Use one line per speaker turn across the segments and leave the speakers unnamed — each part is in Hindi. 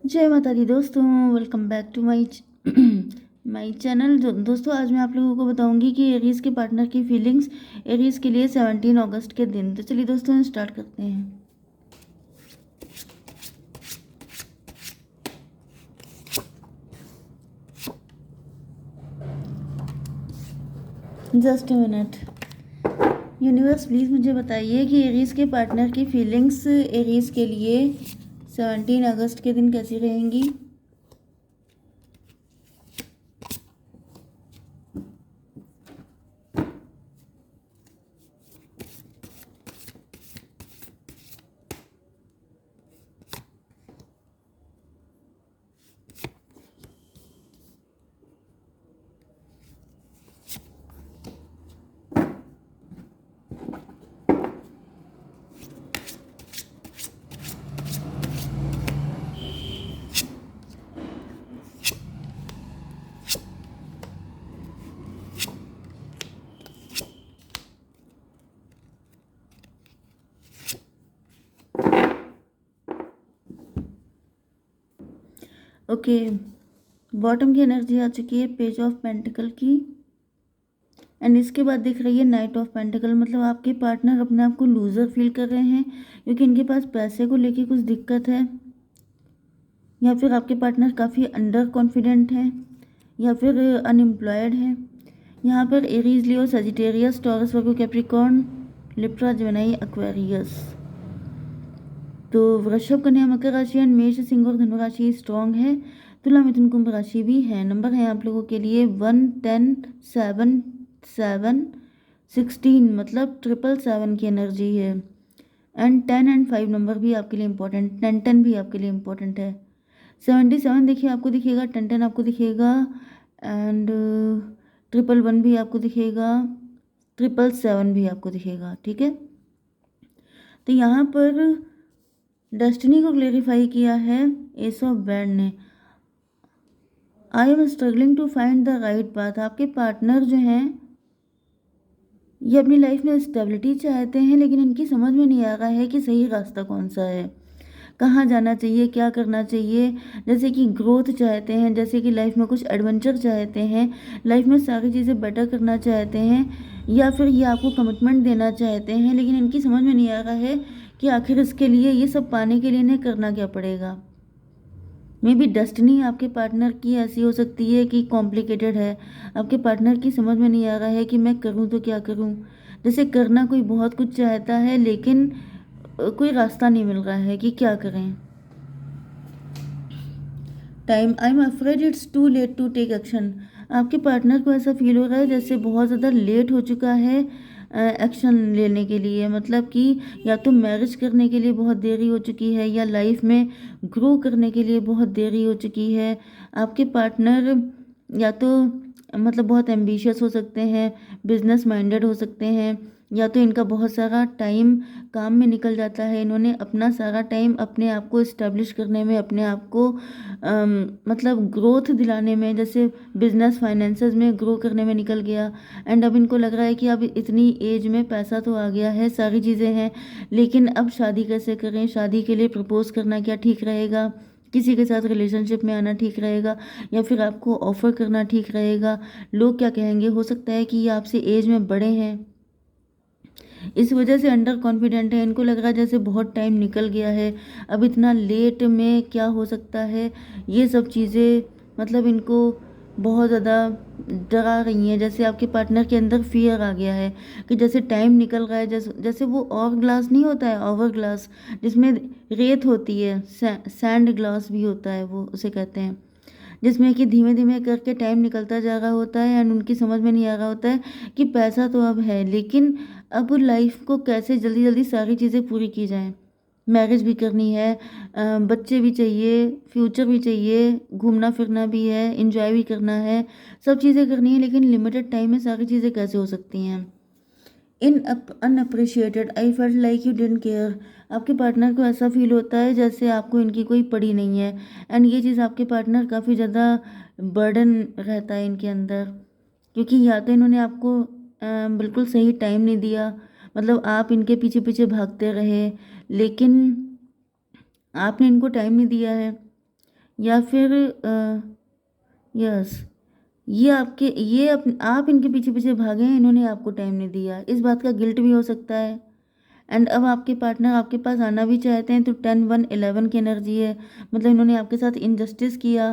जय माता दी दोस्तों, welcome back to my channel. दोस्तों, आज मैं आप लोगों को बताऊंगी कि एरीज के पार्टनर की फीलिंग्स एरीज के लिए 17 अगस्त के दिन। तो चलिए दोस्तों, स्टार्ट करते हैं। Just a minute. Universe please मुझे बताइए कि एरीज के पार्टनर की फीलिंग्स एरीज के लिए 17 अगस्त के दिन कैसी रहेंगी। ओके, बॉटम की एनर्जी आ चुकी है, पेज ऑफ पेंटिकल की। एंड इसके बाद दिख रही है नाइट ऑफ पेंटिकल। मतलब आपके पार्टनर अपने आप को लूज़र फील कर रहे हैं क्योंकि इनके पास पैसे को लेके कुछ दिक्कत है, या फिर आपके पार्टनर काफ़ी अंडर कॉन्फिडेंट है, या फिर अनएम्प्लॉयड है। यहाँ पर एरीज, लियो, सजिटेरियस, टॉरस, वर्गो, कैप्रिकॉर्न, लिब्रा, जेमिनी, एक्वेरियस। तो वृषभ, कन्या, मकर राशि एंड मेष, सिंह और धनु राशि स्ट्रॉन्ग है। तुला, मिथुन, कुंभ राशि भी है। नंबर है आप लोगों के लिए 1, 10, 7, 7, 16, मतलब 777 की एनर्जी है। एंड 10 एंड 5 नंबर भी आपके लिए इंपॉर्टेंट, 10 10 भी आपके लिए इंपॉर्टेंट है। 77 देखिए आपको दिखेगा, 10 10 आपको दिखेगा, एंड 111 भी आपको दिखेगा, 777 भी आपको दिखेगा। ठीक है, तो यहाँ पर डेस्टिनी को क्लेरिफाई किया है एस ऑफ बैंड ने। I am struggling to find the right path. आपके पार्टनर जो हैं ये अपनी लाइफ में स्टेबिलिटी चाहते हैं, लेकिन इनकी समझ में नहीं आ रहा है कि सही रास्ता कौन सा है, कहाँ जाना चाहिए, क्या करना चाहिए। जैसे कि ग्रोथ चाहते हैं, जैसे कि लाइफ में कुछ एडवेंचर चाहते हैं, लाइफ में सारी चीज़ें बेटर करना चाहते हैं, या फिर ये आपको कमिटमेंट देना चाहते हैं, लेकिन इनकी समझ में नहीं आ रहा है कि आखिर इसके लिए, ये सब पाने के लिए इन्हें करना क्या पड़ेगा। मे बी डेस्टिनी आपके पार्टनर की ऐसी हो सकती है कि कॉम्प्लिकेटेड है। आपके पार्टनर की समझ में नहीं आ रहा है कि मैं करूं तो क्या करूं। जैसे करना कोई बहुत कुछ चाहता है, लेकिन कोई रास्ता नहीं मिल रहा है कि क्या करें। Time, I am afraid it's too late to take action. आपके पार्टनर को ऐसा फील हो रहा है जैसे बहुत ज़्यादा लेट हो चुका है एक्शन लेने के लिए। मतलब कि या तो मैरिज करने के लिए बहुत देरी हो चुकी है, या लाइफ में ग्रो करने के लिए बहुत देरी हो चुकी है। आपके पार्टनर या तो मतलब बहुत एम्बिशियस हो सकते हैं, बिजनेस माइंडेड हो सकते हैं, या तो इनका बहुत सारा टाइम काम में निकल जाता है। इन्होंने अपना सारा टाइम अपने आप को इस्टेब्लिश करने में, अपने आप को मतलब ग्रोथ दिलाने में, जैसे बिजनेस फाइनेंसेस में ग्रो करने में निकल गया। एंड अब इनको लग रहा है कि अब इतनी एज में पैसा तो आ गया है, सारी चीज़ें हैं, लेकिन अब शादी कैसे करें, शादी के लिए प्रपोज करना क्या ठीक रहेगा, किसी के साथ रिलेशनशिप में आना ठीक रहेगा, या फिर आपको ऑफर करना ठीक रहेगा, लोग क्या कहेंगे। हो सकता है कि ये आपसे एज में बड़े हैं, इस वजह से अंडर कॉन्फिडेंट है। इनको लग रहा है जैसे बहुत टाइम निकल गया है, अब इतना लेट में क्या हो सकता है। ये सब चीज़ें मतलब इनको बहुत ज़्यादा डरा रही हैं। जैसे आपके पार्टनर के अंदर फियर आ गया है कि जैसे टाइम निकल रहा है, जैसे जैसे वो ऑवर ग्लास नहीं होता है, ओवर ग्लास जिसमें रेत होती है, सैंड ग्लास भी होता है, वो उसे कहते हैं, जिसमें कि धीमे धीमे करके टाइम निकलता जा रहा होता है। एंड उनकी समझ में नहीं आ रहा होता है कि पैसा तो अब है, लेकिन अब लाइफ को कैसे जल्दी जल्दी सारी चीज़ें पूरी की जाएं। मैरिज भी करनी है, बच्चे भी चाहिए, फ्यूचर भी चाहिए, घूमना फिरना भी है, इंजॉय भी करना है, सब चीज़ें करनी है, लेकिन लिमिटेड टाइम में सारी चीज़ें कैसे हो सकती हैं। इन unappreciated, I felt like you didn't care. आपके पार्टनर को ऐसा फील होता है जैसे आपको इनकी कोई पड़ी नहीं है। एंड ये चीज़ आपके पार्टनर काफ़ी ज़्यादा बर्डन रहता है इनके अंदर, क्योंकि या तो इन्होंने आपको बिल्कुल सही टाइम नहीं दिया, मतलब आप इनके पीछे पीछे भागते रहे, लेकिन आपने इनको टाइम नहीं दिया है, या फिर यस, आप इनके पीछे पीछे भागे हैं, इन्होंने आपको टाइम नहीं दिया, इस बात का गिल्ट भी हो सकता है। एंड अब आपके पार्टनर आपके पास आना भी चाहते हैं तो 10 1 11 की एनर्जी है, मतलब इन्होंने आपके साथ इनजस्टिस किया।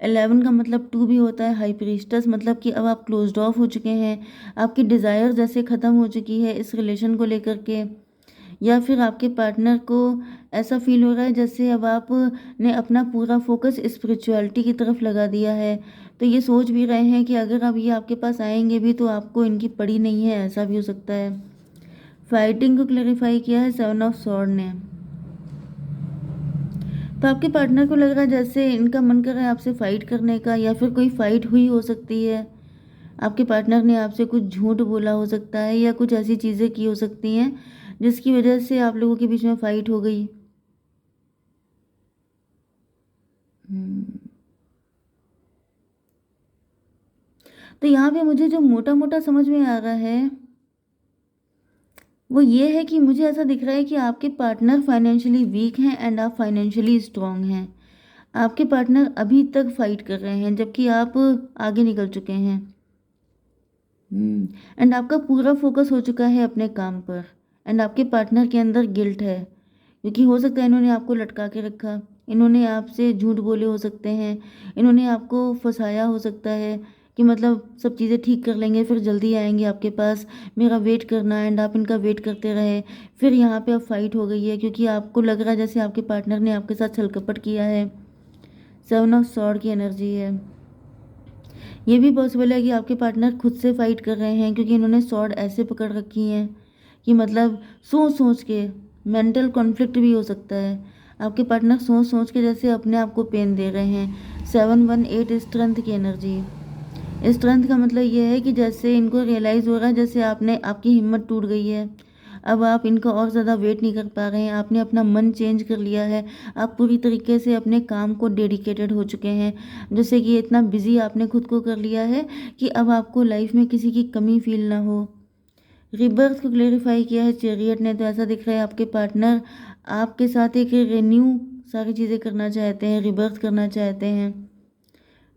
11 का मतलब 2 भी होता है, हाई प्रीस्टस, मतलब कि अब आप क्लोज्ड ऑफ हो चुके हैं, आपकी डिज़ायर जैसे ख़त्म हो चुकी है इस रिलेशन को लेकर के। या फिर आपके पार्टनर को ऐसा फील हो रहा है जैसे अब आप ने अपना पूरा फोकस स्पिरिचुअलिटी की तरफ लगा दिया है, तो ये सोच भी रहे हैं कि अगर अब ये आपके पास आएंगे भी तो आपको इनकी पड़ी नहीं है, ऐसा भी हो सकता है। फाइटिंग को क्लैरिफाई किया है 7 ऑफ सॉर्ड ने। तो आपके पार्टनर को लग रहा है जैसे इनका मन कर रहा है आपसे फाइट करने का, या फिर कोई फाइट हुई हो सकती है, आपके पार्टनर ने आपसे कुछ झूठ बोला हो सकता है, या कुछ ऐसी चीज़ें की हो सकती हैं जिसकी वजह से आप लोगों के बीच में फाइट हो गई। हम्म, तो यहाँ पे मुझे जो मोटा मोटा समझ में आ रहा है वो ये है कि मुझे ऐसा दिख रहा है कि आपके पार्टनर फाइनेंशियली वीक हैं एंड आप फाइनेंशियली स्ट्रांग हैं। आपके पार्टनर अभी तक फाइट कर रहे हैं जबकि आप आगे निकल चुके हैं। एंड आपका पूरा फोकस हो चुका है अपने काम पर। एंड आपके पार्टनर के अंदर गिल्ट है, क्योंकि हो सकता है इन्होंने आपको लटका के रखा, इन्होंने आपसे झूठ बोले हो सकते हैं, इन्होंने आपको फंसाया हो सकता है कि मतलब सब चीज़ें ठीक कर लेंगे फिर जल्दी आएंगे आपके पास, मेरा वेट करना। एंड आप इनका वेट करते रहे, फिर यहाँ पे अब फाइट हो गई है क्योंकि आपको लग रहा है जैसे आपके पार्टनर ने आपके साथ छलकपट किया है। 7 ऑफ सॉर्ड की एनर्जी है। ये भी पॉसिबल है कि आपके पार्टनर खुद से फाइट कर रहे हैं, क्योंकि इन्होंने सॉर्ड ऐसे पकड़ रखी हैं कि मतलब सोच सोच के मेंटल कॉन्फ्लिक्ट भी हो सकता है। आपके पार्टनर सोच सोच के जैसे अपने आप को पेन दे रहे हैं। 7 1 8 स्ट्रेंथ की एनर्जी। स्ट्रेंथ का मतलब ये है कि जैसे इनको रियलाइज़ हो रहा है जैसे आपकी हिम्मत टूट गई है, अब आप इनका और ज़्यादा वेट नहीं कर पा रहे हैं, आपने अपना मन चेंज कर लिया है, आप पूरी तरीके से अपने काम को डेडिकेटेड हो चुके हैं, जैसे कि इतना बिजी आपने खुद को कर लिया है कि अब आपको लाइफ में किसी की कमी फील ना हो। रिबर्थ को क्लेरिफाई किया है चैरियट ने, तो ऐसा दिख रहा है आपके पार्टनर आपके साथ एक रिन्यू सारी चीज़ें करना चाहते हैं, रिबर्थ करना चाहते हैं।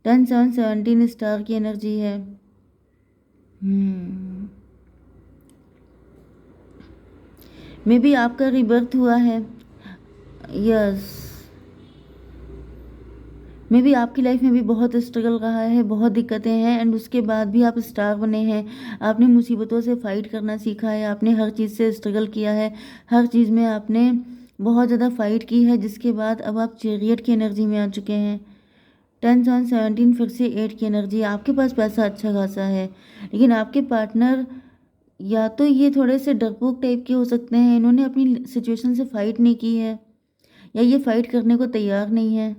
10 7 17 स्टार की एनर्जी है। हम्म, मे बी आपका रिबर्थ हुआ है। यस, मे बी आपकी लाइफ में भी बहुत स्ट्रगल रहा है, बहुत दिक्कतें हैं, एंड उसके बाद भी आप स्टार बने हैं। आपने मुसीबतों से फाइट करना सीखा है, आपने हर चीज़ से स्ट्रगल किया है, हर चीज़ में आपने बहुत ज़्यादा फाइट की है, जिसके बाद अब आप चैरियट की एनर्जी में आ चुके हैं। 10 7 17 फिर से 8 की एनर्जी। आपके पास पैसा अच्छा खासा है, लेकिन आपके पार्टनर या तो ये थोड़े से डरपोक टाइप के हो सकते हैं, इन्होंने अपनी सिचुएशन से फाइट नहीं की है, या ये फाइट करने को तैयार नहीं है।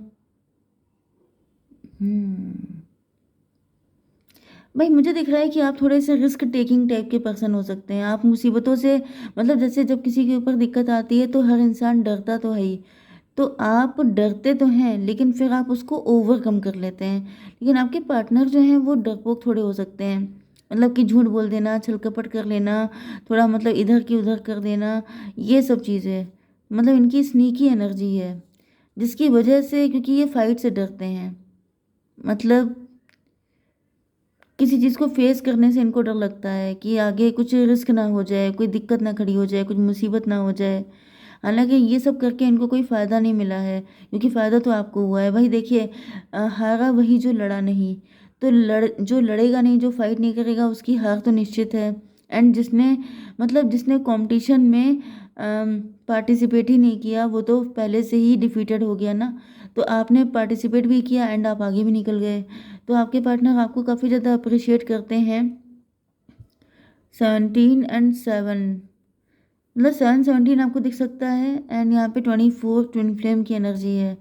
हम्म, भाई मुझे दिख रहा है कि आप थोड़े से रिस्क टेकिंग टाइप के पर्सन हो सकते हैं। आप मुसीबतों से मतलब जैसे जब किसी के ऊपर दिक्कत आती है तो हर इंसान डरता तो है ही, तो आप डरते तो हैं लेकिन फिर आप उसको ओवरकम कर लेते हैं। लेकिन आपके पार्टनर जो हैं वो डरपोक थोड़े हो सकते हैं, मतलब कि झूठ बोल देना, छलकपट कर लेना, थोड़ा मतलब इधर की उधर कर देना, ये सब चीज़ें मतलब इनकी स्नीकी एनर्जी है, जिसकी वजह से क्योंकि ये फाइट से डरते हैं, मतलब किसी चीज़ को फेस करने से इनको डर लगता है कि आगे कुछ रिस्क ना हो जाए, कोई दिक्कत ना खड़ी हो जाए, कुछ मुसीबत ना हो जाए। हालांकि ये सब करके इनको कोई फ़ायदा नहीं मिला है, क्योंकि फ़ायदा तो आपको हुआ है। भाई देखिए, हारा वही जो लड़ा नहीं, तो जो लड़ेगा नहीं, जो फाइट नहीं करेगा, उसकी हार तो निश्चित है। एंड जिसने कंपटीशन में पार्टिसिपेट ही नहीं किया वो तो पहले से ही डिफीटेड हो गया ना। तो आपने पार्टिसिपेट भी किया एंड आप आगे भी निकल गए, तो आपके पार्टनर आपको काफ़ी ज़्यादा अप्रिशिएट करते हैं। 17 एंड 7, मतलब 7 17 आपको दिख सकता है, एंड यहाँ पे 24 ट्विन फ्लेम की एनर्जी है।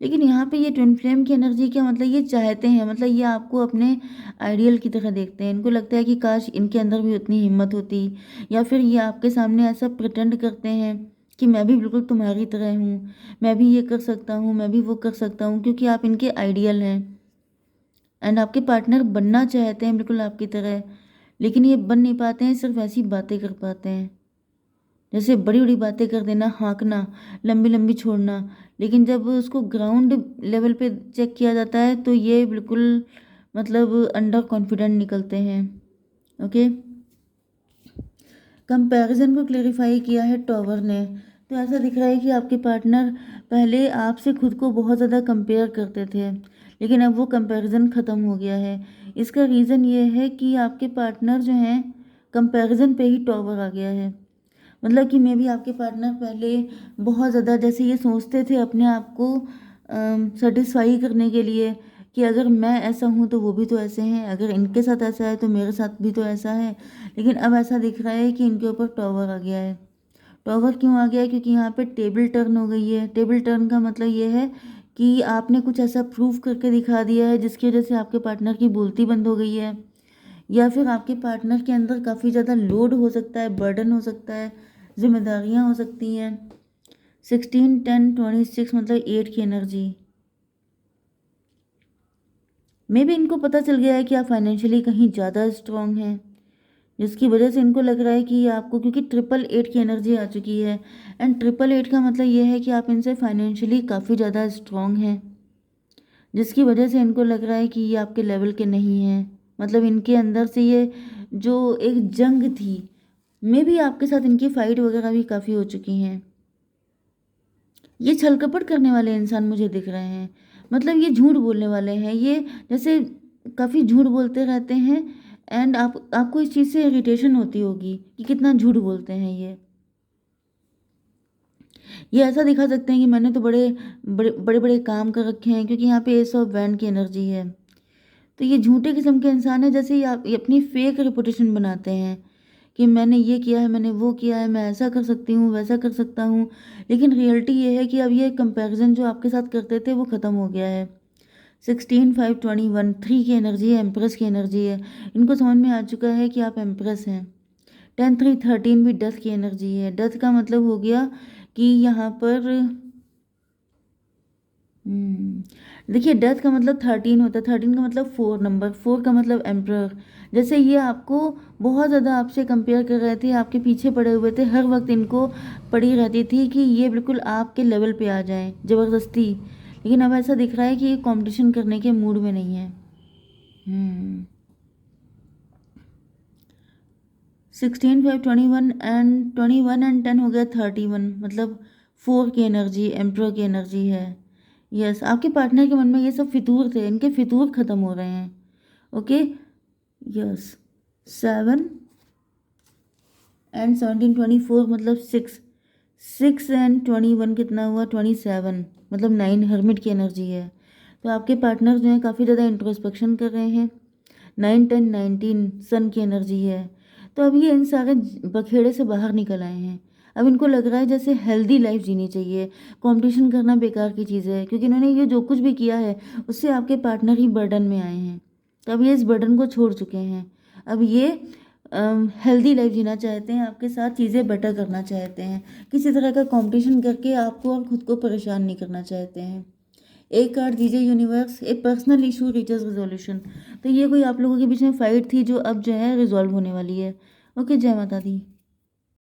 लेकिन यहाँ पे ये ट्विन फ्लेम की एनर्जी क्या मतलब, ये चाहते हैं, मतलब ये आपको अपने आइडियल की तरह देखते हैं, इनको लगता है कि काश इनके अंदर भी उतनी हिम्मत होती, या फिर ये आपके सामने ऐसा प्रिटेंड करते हैं कि मैं भी बिल्कुल तुम्हारी तरह हूँ, मैं भी ये कर सकता हूँ, मैं भी वो कर सकता हूँ, क्योंकि आप इनके आइडियल हैं। एंड आपके पार्टनर बनना चाहते हैं बिल्कुल आपकी तरह, लेकिन ये बन नहीं पाते हैं, सिर्फ ऐसी बातें कर पाते हैं, जैसे बड़ी बड़ी बातें कर देना, हाँकना, लंबी लंबी छोड़ना, लेकिन जब उसको ग्राउंड लेवल पे चेक किया जाता है तो ये बिल्कुल मतलब अंडर कॉन्फिडेंट निकलते हैं। ओके, कंपैरिजन को क्लेरिफाई किया है टॉवर ने। तो ऐसा दिख रहा है कि आपके पार्टनर पहले आपसे खुद को बहुत ज़्यादा कंपेयर करते थे, लेकिन अब वो कंपैरिजन ख़त्म हो गया है। इसका रीज़न ये है कि आपके पार्टनर जो हैं कंपैरिजन पे ही टॉवर आ गया है। मतलब कि मे बी आपके पार्टनर पहले बहुत ज़्यादा जैसे ये सोचते थे अपने आप को सेटिस्फाई करने के लिए कि अगर मैं ऐसा हूँ तो वो भी तो ऐसे हैं, अगर इनके साथ ऐसा है तो मेरे साथ भी तो ऐसा है। लेकिन अब ऐसा दिख रहा है कि इनके ऊपर टॉवर आ गया है। टॉवर क्यों आ गया है? क्योंकि यहाँ पे टेबल टर्न हो गई है। टेबल टर्न का मतलब ये है कि आपने कुछ ऐसा प्रूफ करके दिखा दिया है जिसकी वजह से आपके पार्टनर की बोलती बंद हो गई है, या फिर आपके पार्टनर के अंदर काफ़ी ज़्यादा लोड हो सकता है, बर्डन हो सकता है, जिम्मेदारियाँ हो सकती हैं। 16 10 26 मतलब 8 की एनर्जी। मे बी इनको पता चल गया है कि आप फाइनेंशियली कहीं ज़्यादा स्ट्रांग हैं, जिसकी वजह से इनको लग रहा है कि आपको, क्योंकि 888 की एनर्जी आ चुकी है, एंड 888 का मतलब ये है कि आप इनसे फाइनेंशियली काफ़ी ज़्यादा स्ट्रांग हैं, जिसकी वजह से इनको लग रहा है कि ये आपके लेवल के नहीं हैं। मतलब इनके अंदर से ये जो एक जंग थी, मे बी आपके साथ इनकी फ़ाइट वगैरह भी काफ़ी हो चुकी हैं। ये छल कपट करने वाले इंसान मुझे दिख रहे हैं, मतलब ये झूठ बोलने वाले हैं, ये जैसे काफ़ी झूठ बोलते रहते हैं। एंड आपको इस चीज़ से इरिटेशन होती होगी कि कितना झूठ बोलते हैं ये ऐसा दिखा सकते हैं कि मैंने तो बड़े बड़े बड़े बड़े काम कर रखे हैं, क्योंकि यहाँ पे एस ऑफ वैंड की एनर्जी है। तो ये झूठे किस्म के इंसान है, जैसे ये अपनी फेक रेपुटेशन बनाते हैं कि मैंने ये किया है, मैंने वो किया है, मैं ऐसा कर सकती हूँ, वैसा कर सकता हूँ। लेकिन रियलिटी ये है कि अब ये कंपैरिजन जो आपके साथ करते थे वो ख़त्म हो गया है। 16 5 21 3 की एनर्जी है, एम्प्रेस की एनर्जी है। इनको समझ में आ चुका है कि आप एम्प्रेस हैं। 10 3 13 भी डेथ की एनर्जी है। डेथ का मतलब हो गया कि यहाँ पर देखिए, डेथ का मतलब 13 होता है। 13 का मतलब 4 नंबर, 4 का मतलब एम्प्रर। जैसे ये आपको बहुत ज़्यादा आपसे कंपेयर कर रहे थे, आपके पीछे पड़े हुए थे, हर वक्त इनको पड़ी रहती थी कि ये बिल्कुल आपके लेवल पे आ जाएं ज़बरदस्ती। लेकिन अब ऐसा दिख रहा है कि ये कंपटीशन करने के मूड में नहीं है। 16 5 21 एंड 10 हो गया 31, मतलब 4 की एनर्जी, एम्प्रर की एनर्जी है। यस, आपके पार्टनर के मन में ये सब फितूर थे, इनके फितूर ख़त्म हो रहे हैं। Okay, yes. 7 एंड 17 24 मतलब 6, 6 एंड 21 कितना हुआ? 27, मतलब 9 हर्मिट की एनर्जी है। तो आपके पार्टनर जो हैं काफ़ी ज़्यादा इंट्रोस्पेक्शन कर रहे हैं। 9 10 19 सन की एनर्जी है। तो अब ये इन सारे बखेड़े से बाहर निकल आए हैं। अब इनको लग रहा है जैसे हेल्दी लाइफ जीनी चाहिए, कंपटीशन करना बेकार की चीज़ है, क्योंकि इन्होंने ये जो कुछ भी किया है उससे आपके पार्टनर ही बर्डन में आए हैं। तो अब ये इस बर्डन को छोड़ चुके हैं। अब ये हेल्दी लाइफ जीना चाहते हैं, आपके साथ चीज़ें बेटर करना चाहते हैं, किसी तरह का कंपटीशन करके आपको और खुद को परेशान नहीं करना चाहते हैं। एक कार्ड दीजिए यूनिवर्स, ए पर्सनल इशू रीचेस रिजोल्यूशन। तो ये कोई आप लोगों के बीच में फाइट थी जो अब जो है रिजॉल्व होने वाली है। ओके, जय माता दी।